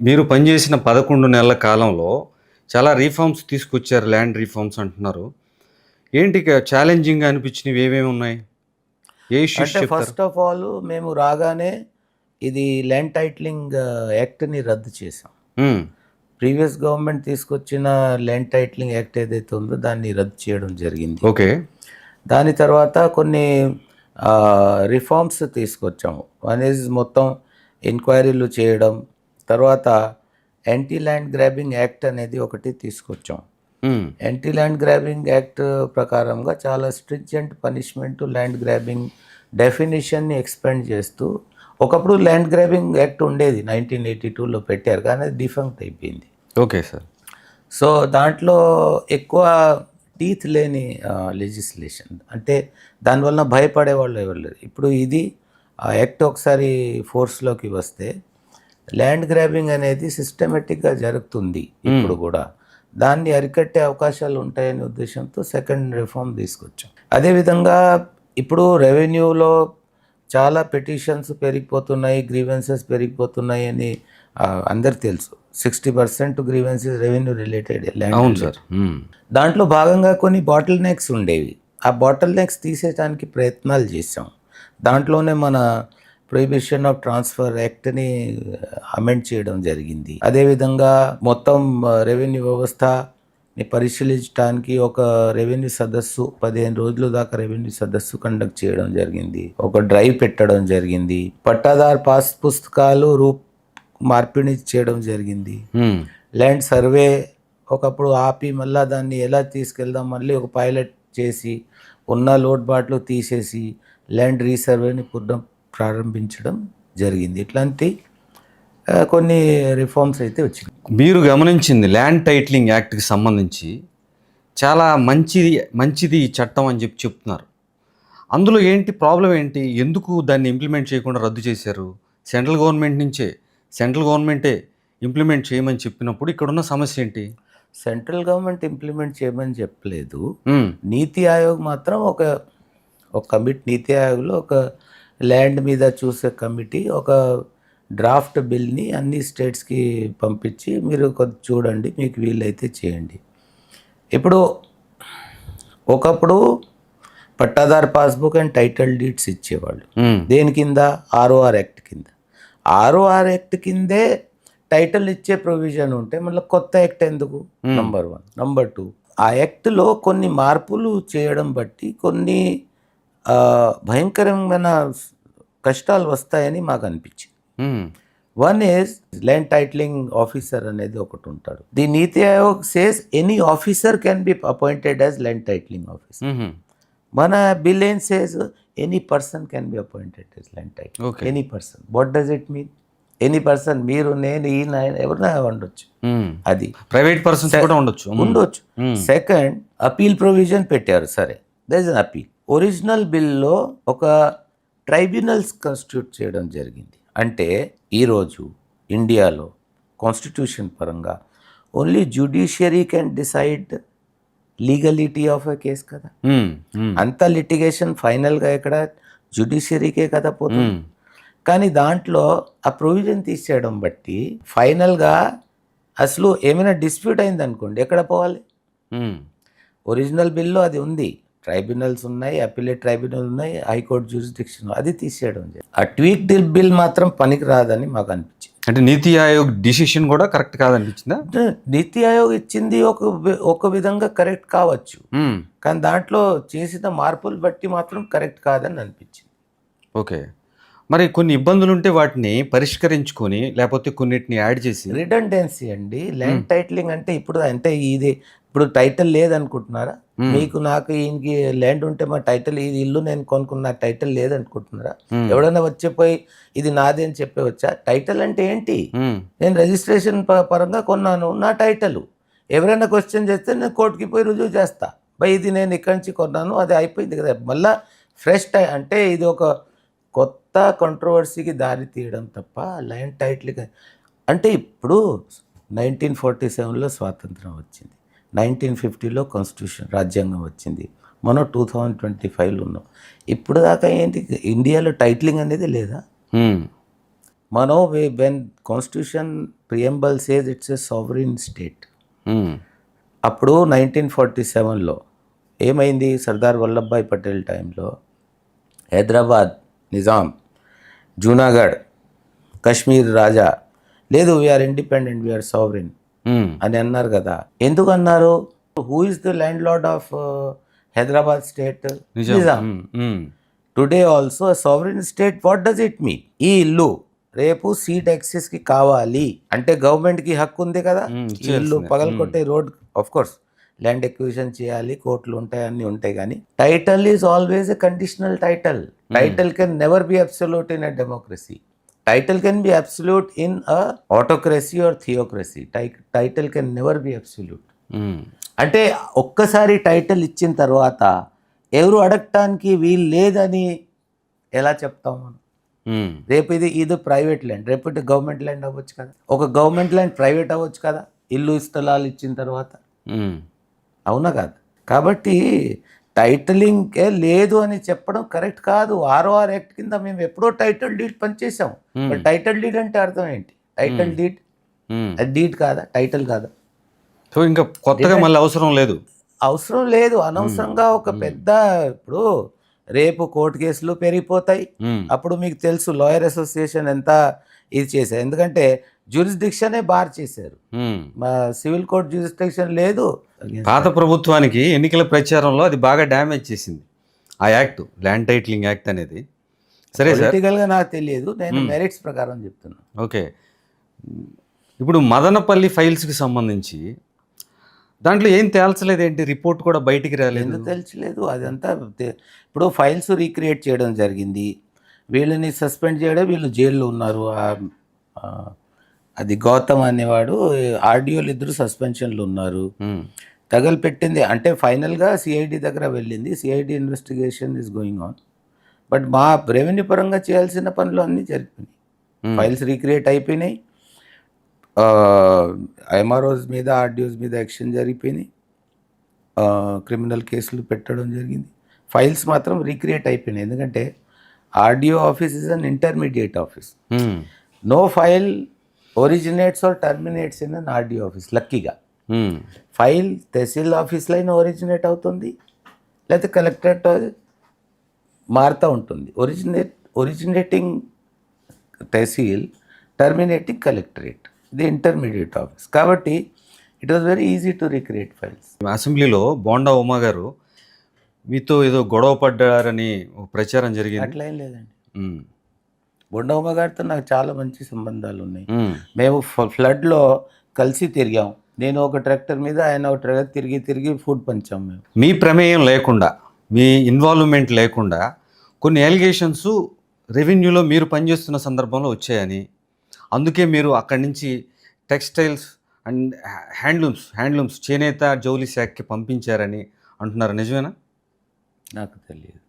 మీరు పనిచేసిన 11 నెలల కాలంలో చాలా రిఫార్మ్స్ తీసుకొచ్చారు. ల్యాండ్ రిఫార్మ్స్ అంటున్నారు. ఏంటి ఛాలెంజింగ్‌గా అనిపించినవి ఏమేమి ఉన్నాయి? ఏ ఇష్యూస్ అంటే చెప్తారు? ఫస్ట్ ఆఫ్ ఆల్ మేము రాగానే ఇది ల్యాండ్ టైటిలింగ్ యాక్ట్ని రద్దు చేసాం. హ్మ్. ప్రీవియస్ గవర్నమెంట్ తీసుకొచ్చిన ల్యాండ్ టైటిలింగ్ యాక్ట్ ఏదైతే ఉందో దాన్ని రద్దు చేయడం జరిగింది. ఓకే. దాని తర్వాత కొన్ని రిఫార్మ్స్ తీసుకొచ్చాము. వన్ ఈజ్ మొత్తం ఎంక్వైరీలు చేయడం, తర్వాత యాంటీ ల్యాండ్ గ్రాబింగ్ యాక్ట్ అనేది ఒకటి తీసుకొచ్చాం. హ్మ్. యాంటీ ల్యాండ్ గ్రాబింగ్ యాక్ట్ ప్రకారంగా చాలా స్ట్రిక్జెంట్ పనిష్మెంట్ ల్యాండ్ గ్రాబింగ్ డెఫినేషన్ని ఎక్స్పాండ్ చేస్తూ, ఒకప్పుడు ల్యాండ్ గ్రాబింగ్ యాక్ట్ ఉండేది 1982లో పెట్టారు, కానీ అది డిఫంక్ట్ అయిపోయింది. Okay sir. సో దాంట్లో ఎక్కువ టీత్ లేని లెజిస్లేషన్, అంటే దానివల్ల భయపడే వాళ్ళు ఎవరు లేరు. ఇప్పుడు ఇది ఆ యాక్ట్ ఒకసారి ఫోర్స్లోకి వస్తే ల్యాండ్ గ్రాబింగ్ అనేది సిస్టమేటిక్గా జరుగుతుంది ఇప్పుడు కూడా. దాన్ని అరికట్టే అవకాశాలు ఉంటాయనే ఉద్దేశంతో సెకండ్ రిఫార్మ్ తీసుకొచ్చాం. అదేవిధంగా ఇప్పుడు రెవెన్యూలో చాలా పిటిషన్స్ పెరిగిపోతున్నాయి, గ్రీవెన్సెస్ పెరిగిపోతున్నాయి అని అందరికి తెలుసు. 60% గ్రీవెన్సెస్ రెవెన్యూ రిలేటెడ్ అవును సార్. దాంట్లో భాగంగా కొన్ని బాటిల్ నెక్స్ ఉండేవి. ఆ బాటిల్ నెక్స్ తీసేయడానికి ప్రయత్నాలు చేసాం. దాంట్లోనే మన ప్రొహిబిషన్ ఆఫ్ ట్రాన్స్ఫర్ యాక్ట్ని అమెండ్ చేయడం జరిగింది. అదేవిధంగా మొత్తం రెవెన్యూ వ్యవస్థని పరిశీలించడానికి ఒక రెవెన్యూ సదస్సు 15 రోజుల దాకా రెవెన్యూ సదస్సు కండక్ట్ చేయడం జరిగింది. ఒక డ్రైవ్ పెట్టడం జరిగింది. పట్టాదారు పాస్ పుస్తకాలు మార్పిడి చేయడం జరిగింది. ల్యాండ్ సర్వే ఒకప్పుడు ఆపి మళ్ళీ దాన్ని ఎలా తీసుకెళ్దాం, మళ్ళీ ఒక పైలట్ చేసి ఉన్న లోటుబాట్లు తీసేసి ల్యాండ్ రీసర్వేని ప్రారంభించడం జరిగింది. ఇట్లాంటి కొన్ని రిఫార్మ్స్ అయితే వచ్చింది. మీరు గమనించింది ల్యాండ్ టైటిలింగ్ యాక్ట్కి సంబంధించి చాలా మంచిది ఈ చట్టం అని చెప్తున్నారు. అందులో ఏంటి ప్రాబ్లం ఏంటి? ఎందుకు దాన్ని ఇంప్లిమెంట్ చేయకుండా రద్దు చేశారు? సెంట్రల్ గవర్నమెంటే ఇంప్లిమెంట్ చేయమని చెప్పినప్పుడు ఇక్కడున్న సమస్య ఏంటి? సెంట్రల్ గవర్నమెంట్ ఇంప్లిమెంట్ చేయమని చెప్పలేదు. నీతి ఆయోగ్ మాత్రం ఒక కమిటీ, నీతి ఆయోగ్లో ఒక ల్యాండ్ మీద చూసే కమిటీ ఒక డ్రాఫ్ట్ బిల్ని అన్ని స్టేట్స్కి పంపించి మీరు కొంచెం చూడండి, మీకు వీలైతే చేయండి. ఇప్పుడు ఒకప్పుడు పట్టాదారు పాస్బుక్ అండ్ టైటిల్ డీడ్స్ ఇచ్చేవాళ్ళు. దేని కింద? ఆర్ఓఆర్ యాక్ట్ కింద. ఆర్ఓఆర్ యాక్ట్ కిందే టైటిల్ ఇచ్చే ప్రొవిజన్ ఉంటే మళ్ళీ కొత్త యాక్ట్ ఎందుకు? నంబర్ 1. నంబర్ 2, ఆ యాక్ట్లో కొన్ని మార్పులు చేయడం బట్టి కొన్ని భయంకరమైన కష్టాలు వస్తాయని మాకు అనిపించింది. One is land titling officer అనేది ఒకటి ఉంటాడు. The NITI Aayog says any officer can be appointed as land titling officer. మన బిల్ ఏం says any person can be appointed as land titling. Any person. What does it mean? Any person, మీరు, నేను, ఈయన, ఎవరైనా ఉండొచ్చు. అది ప్రైవేట్ పర్సన్స్ కూడా ఉండొచ్చు. సెకండ్, అపీల్ ప్రొవిజన్ పెట్టారు. సరే, there is an appeal. Original బిల్లో ఒక ట్రైబ్యునల్స్ కాన్స్టిట్యూట్ చేయడం జరిగింది. అంటే ఈరోజు ఇండియాలో కాన్స్టిట్యూషన్ పరంగా only judiciary can decide legality of a case కదా. అంత లిటిగేషన్ ఫైనల్గా ఎక్కడ జ్యుడిషియరీకే కదా పోతుంది. కానీ దాంట్లో ఆ ప్రొవిజన్ తీసేయడం బట్టి ఫైనల్గా అసలు ఏమైనా డిస్ప్యూట్ అయింది అనుకోండి, ఎక్కడ పోవాలి? ఒరిజినల్ బిల్లో అది ఉంది, ట్రైబ్యునల్స్ ఉన్నాయి, అపిలేట్ ట్రైబ్యునల్ ఉన్నాయి, హైకోర్టు జ్యూరిస్డిక్షన్, అది తీసేయడం. ఆ ట్వీక్ బిల్ మాత్రం పనికి రాదని మాకు అనిపించింది. అంటే నీతి ఆయోగ్ డిసిషన్ కూడా కరెక్ట్ కాదనిపించిందా? నీతి ఆయోగ్ ఇచ్చింది ఒక విధంగా కరెక్ట్ కావచ్చు, కానీ దాంట్లో చేసిన మార్పులు బట్టి మాత్రం కరెక్ట్ కాదని అనిపించింది. ఓకే. మరి కొన్ని ఇబ్బందులు ఉంటే వాటిని పరిష్కరించుకొని లేకపోతే కొన్నిటిని యాడ్ చేసి రిడెండెన్సీ అండి. ల్యాండ్ టైటిలింగ్ అంటే ఇప్పుడు ఇప్పుడు టైటిల్ లేదనుకుంటున్నారా? మీకు నాకు ఈయనకి ల్యాండ్ ఉంటే మా టైటిల్, ఇది ఇల్లు నేను కొనుక్కున్న టైటిల్ లేదనుకుంటున్నారా? ఎవడైనా వచ్చేపోయి ఇది నాది అని చెప్పవచ్చా? టైటిల్ అంటే ఏంటి? నేను రిజిస్ట్రేషన్ పరంగా కొన్నాను, నా టైటిల్. ఎవరైనా క్వశ్చన్ చేస్తే నేను కోర్టుకి పోయి రుజువు చేస్తా, ఇది నేను ఇక్కడి నుంచి కొన్నాను, అది అయిపోయింది కదా. మళ్ళీ ఫ్రెష్ అంటే ఇది ఒక కొత్త కంట్రవర్సీకి దారి తీయడం తప్ప ల్యాండ్ టైటిల్ అంటే ఇప్పుడు 1947లో స్వాతంత్రం వచ్చింది, 1950లో కాన్స్టిట్యూషన్ రాజ్యాంగం వచ్చింది, మనం 2025లో ఉన్నాం. ఇప్పుడు దాకా ఏంటి ఇండియాలో టైటిలింగ్ అనేది లేదా? మనం when constitution preamble says it's a sovereign state. Hmm. అప్పుడు 1947లో ఏమైంది, సర్దార్ వల్లభాయ్ పటేల్ టైంలో హైదరాబాద్ నిజాం, జూనాగఢ్, కశ్మీర్ రాజా లేదు వీఆర్ ఇండిపెండెంట్, వీఆర్ సావరిన్ మ్మ్. అని అన్నారు కదా. ఎందుకు అన్నారు? Who is the land lord of Hyderabad state? Nizam. Hmm. Hmm. Today also sovereign state, what does it mean? ఈ ఇల్లు రేపు సీట్ యాక్సెస్కి కావాలి అంటే గవర్నమెంట్కి హక్కు ఉంది కదా. ఈ ఇల్లు పగలకొట్టే road, of course land acquisition చేయాలి, కోర్టులు ఉంటాయి, అన్నీ ఉంటాయి, కానీ title is always a conditional title. Title can never be absolute in a democracy. Title can be absolute in a autocracy or theocracy. Title can never be absolute. మ్మ్. అంటే ఒక్కసారి title ఇచ్చిన తర్వాత ఎవరు అడగటానికి వీలు లేదని ఎలా చెప్తాం మనం? మ్మ్. రేపు ఇది ప్రైవేట్ ల్యాండ్, రేపు ఇది గవర్నమెంట్ ల్యాండ్ అవ్వచ్చు కదా, ఒక గవర్నమెంట్ ల్యాండ్ ప్రైవేట్ అవ్వచ్చు కదా ఇల్లు స్థలాలు ఇచ్చిన తర్వాత, మ్మ్. అవునా కాదు? కాబట్టి టైటిలింగ్కే లేదు అని చెప్పడం కరెక్ట్ కాదు. ROR యాక్ట్ కింద మేము ఎప్పుడో టైటిల్ డీడ్ పనిచేసాం. మరి టైటిల్ డీడ్ అంటే అర్థం ఏంటి? టైటిల్ డీడ్ మ్మ్. అది డీడ్ కాదా, టైటిల్ కాదా? సో ఇంకా కొత్తగా మళ్ళీ అవసరం లేదు. అవసరం లేదు. అనవసరంగా ఒక పెద్ద, ఇప్పుడు రేపు కోర్టు కేసులు పెరిగిపోతాయి. మ్మ్. అప్పుడు మీకు తెలుసు లాయర్ అసోసియేషన్ ఎంత ఇది చేశారు, ఎందుకంటే జ్యూరిస్డిక్షనే బార్ చేశారు. మ్మ్. మా సివిల్ కోర్ట్ జ్యూరిస్డిక్షన్ లేదు. పాత ప్రభుత్వానికి ఎన్నికల ప్రచారంలో అది బాగా డ్యామేజ్ చేసింది ఆ యాక్ట్, ల్యాండ్ టైటిలింగ్ యాక్ట్ అనేది. సరే సార్, పొలిటికల్గా నాకు తెలియదు, నేను మెరిట్స్ ప్రకారం చెప్తున్నా. ఓకే. ఇప్పుడు మదనపల్లి ఫైల్స్కి సంబంధించి దాంట్లో ఏం తేల్చలేదు ఏంటి? రిపోర్ట్ కూడా బయటికి రాలేదు. ఎందుకు తెలియలేదు? అదంతా ఇప్పుడు ఫైల్స్ రీక్రియేట్ చేయడం జరిగింది, వీళ్ళని సస్పెండ్ చేయడం, వీళ్ళు జైల్లో ఉన్నారు. అది గౌతమ్ అనేవాడు, ఆర్డీఓలు ఇద్దరు సస్పెన్షన్లు ఉన్నారు. మ్మ్. తగలపెట్టింది అంటే ఫైనల్గా సిఐడి దగ్గర వెళ్ళింది. CID investigation is going on. But మా రెవెన్యూ పరంగా చేయాల్సిన పనులు అన్నీ జరిగిపోయినాయి. ఫైల్స్ రీక్రియేట్ అయిపోయినాయి, ఎంఆర్ఓస్ మీద ఆర్డీఓస్ మీద యాక్షన్ జరిగిపోయినాయి, క్రిమినల్ కేసులు పెట్టడం జరిగింది. ఫైల్స్ మాత్రం రీక్రియేట్ అయిపోయినాయి, ఎందుకంటే RDO office is an intermediate office. Hmm. No file originates or terminates in an RDO office. లక్కీగా మ్మ్. ఫైల్ తహసీల్ ఆఫీస్లో అయినా ఒరిజినేట్ అవుతుంది, లేకపోతే కలెక్టరేట్ మారుతూ ఉంటుంది. ఒరిజినేటింగ్ తహసీల్, టర్మినేటింగ్ కలెక్టరేట్, ఇది ఇంటర్మీడియట్ ఆఫీస్. కాబట్టి it was very easy to recreate files. అసెంబ్లీలో బోండా ఉమా గారు మీతో ఏదో గొడవ పడ్డారని ఒక ప్రచారం జరిగింది. అట్లా ఏం లేదండి. మ్మ్. బొండమ్మ గారితో నాకు చాలా మంచి సంబంధాలు ఉన్నాయి. మ్మ్. మేము ఫ్లడ్లో కలిసి తిరిగాం. నేను ఒక ట్రాక్టర్ మీద, ఆయన ఒక ట్రాక్టర్ తిరిగి ఫుడ్ పంచాం మేము. మీ ప్రమేయం లేకుండా, మీ ఇన్వాల్వ్మెంట్ లేకుండా కొన్ని ఎలిగేషన్స్ రెవెన్యూలో మీరు పనిచేస్తున్న సందర్భంలో వచ్చాయని, అందుకే మీరు అక్కడి నుంచి టెక్స్టైల్స్ అండ్ హ్యాండ్లూమ్స్ చేనేత జౌలి శాఖకి పంపించారని అంటున్నారు. నిజమేనా? నాకు తెలియదు.